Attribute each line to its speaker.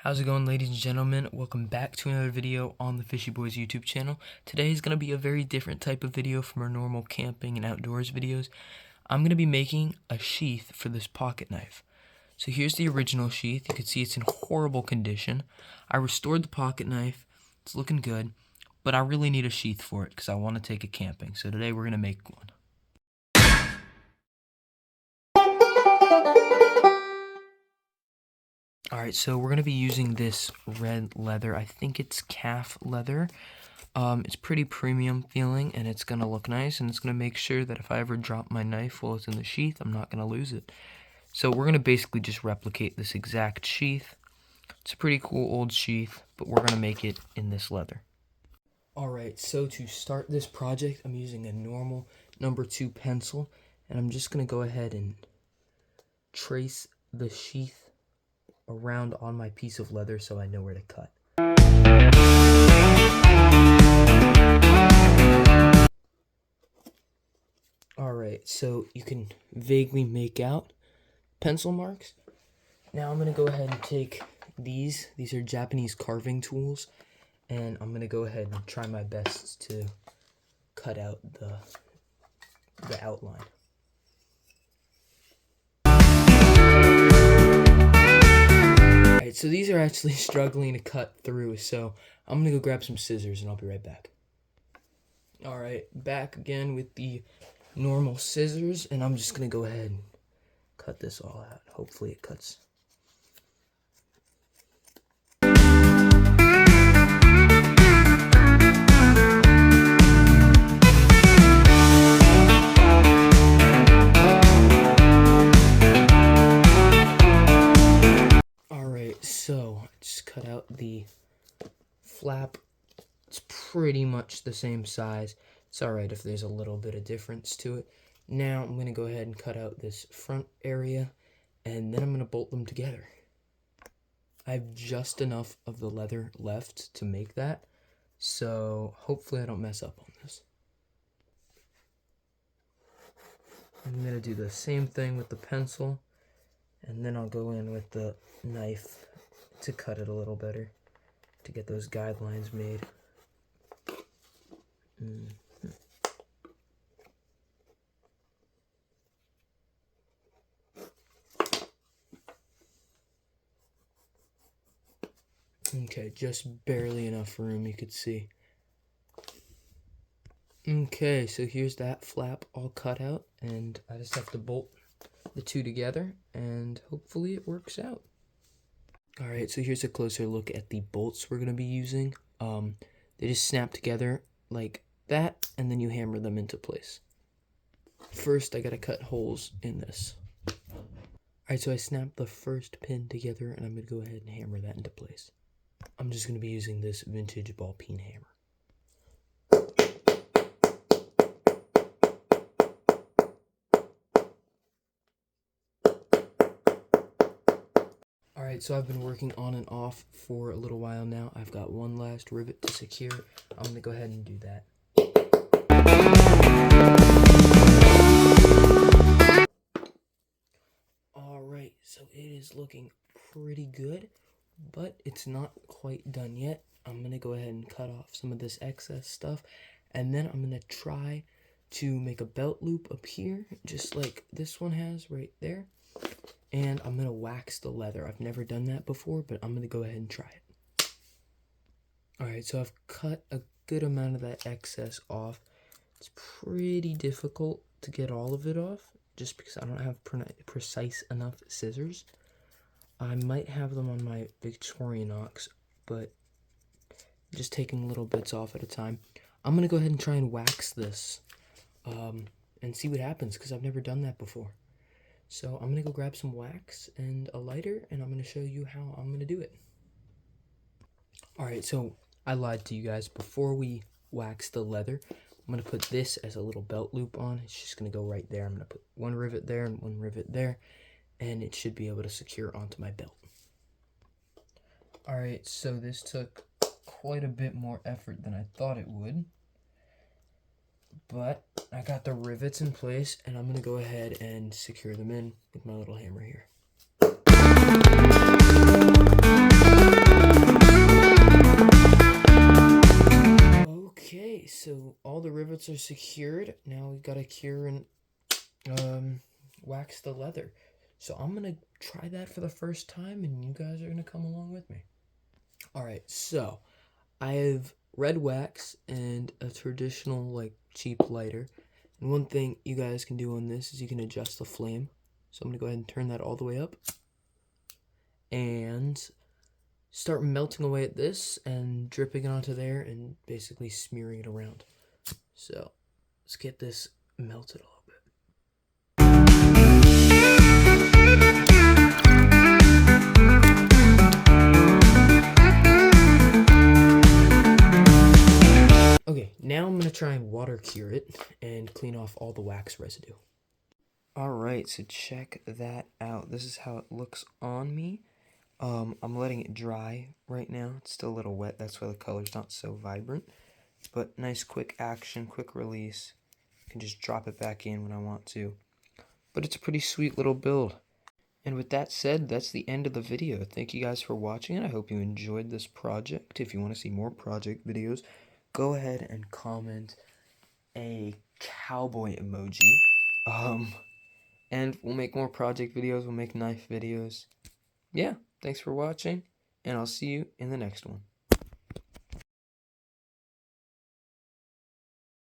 Speaker 1: How's it going, ladies and gentlemen? Welcome back to another video on the Fishy Boys YouTube channel. Today is going to be a very different type of video from our normal camping and outdoors videos. I'm going to be making a sheath for this pocket knife. So here's the original sheath. You can see it's in horrible condition. I restored the pocket knife. It's looking good, but I really need a sheath for it because I want to take it camping. So today we're going to make one. Alright, so we're going to be using this red leather. I think it's calf leather. It's pretty premium feeling, and it's going to look nice, and it's going to make sure that if I ever drop my knife while it's in the sheath, I'm not going to lose it. So we're going to basically just replicate this exact sheath. It's a pretty cool old sheath, but we're going to make it in this leather. Alright, so to start this project, I'm using a normal number 2 pencil, and I'm just going to go ahead and trace the sheath around on my piece of leather so I know where to cut. Alright, so you can vaguely make out pencil marks. Now I'm going to go ahead and take these are Japanese carving tools, and I'm going to go ahead and try my best to cut out the outline. Alright, so these are actually struggling to cut through, so I'm going to go grab some scissors and I'll be right back. Alright, back again with the normal scissors, and I'm just going to go ahead and cut this all out. Hopefully it cuts. So, I just cut out the flap. It's pretty much the same size. It's alright if there's a little bit of difference to it. Now, I'm going to go ahead and cut out this front area, and then I'm going to bolt them together. I have just enough of the leather left to make that, so hopefully I don't mess up on this. I'm going to do the same thing with the pencil, and then I'll go in with the knife to cut it a little better, to get those guidelines made. Okay, just barely enough room, you could see. Okay, so here's that flap all cut out, and I just have to bolt the two together, and hopefully it works out. Alright, so here's a closer look at the bolts we're going to be using. They just snap together like that, and then you hammer them into place. First, I got to cut holes in this. Alright, so I snapped the first pin together, and I'm going to go ahead and hammer that into place. I'm just going to be using this vintage ball peen hammer. Alright, so I've been working on and off for a little while now. I've got one last rivet to secure. I'm going to go ahead and do that. Alright, so it is looking pretty good, but it's not quite done yet. I'm going to go ahead and cut off some of this excess stuff, and then I'm going to try to make a belt loop up here, just like this one has right there. And I'm going to wax the leather. I've never done that before, but I'm going to go ahead and try it. Alright, so I've cut a good amount of that excess off. It's pretty difficult to get all of it off, just because I don't have precise enough scissors. I might have them on my Victorinox, but I'm just taking little bits off at a time. I'm going to go ahead and try and wax this and see what happens, because I've never done that before. So I'm going to go grab some wax and a lighter, and I'm going to show you how I'm going to do it. Alright, so I lied to you guys. Before we wax the leather, I'm going to put this as a little belt loop on. It's just going to go right there. I'm going to put one rivet there and one rivet there, and it should be able to secure onto my belt. Alright, so this took quite a bit more effort than I thought it would. But I got the rivets in place, and I'm going to go ahead and secure them in with my little hammer here. all the rivets are secured. Now we gotta cure and wax the leather. So I'm gonna try that for the first time, and you guys are gonna come along with me. All right, so I have red wax and a traditional like cheap lighter. And one thing you guys can do on this is you can adjust the flame. So I'm gonna go ahead and turn that all the way up and start melting away at this and dripping it onto there and basically smearing it around. So let's get this melted a little bit. Okay, now I'm going to try and water cure it and clean off all the wax residue. Alright, so check that out. This is how it looks on me. I'm letting it dry right now. It's still a little wet, that's why the color's not so vibrant. But nice quick action, quick release. I can just drop it back in when I want to. But it's a pretty sweet little build. And with that said, that's the end of the video. Thank you guys for watching it. I hope you enjoyed this project. If you want to see more project videos, go ahead and comment a cowboy emoji. And we'll make more project videos. We'll make knife videos. Yeah, thanks for watching, and I'll see you in the next one.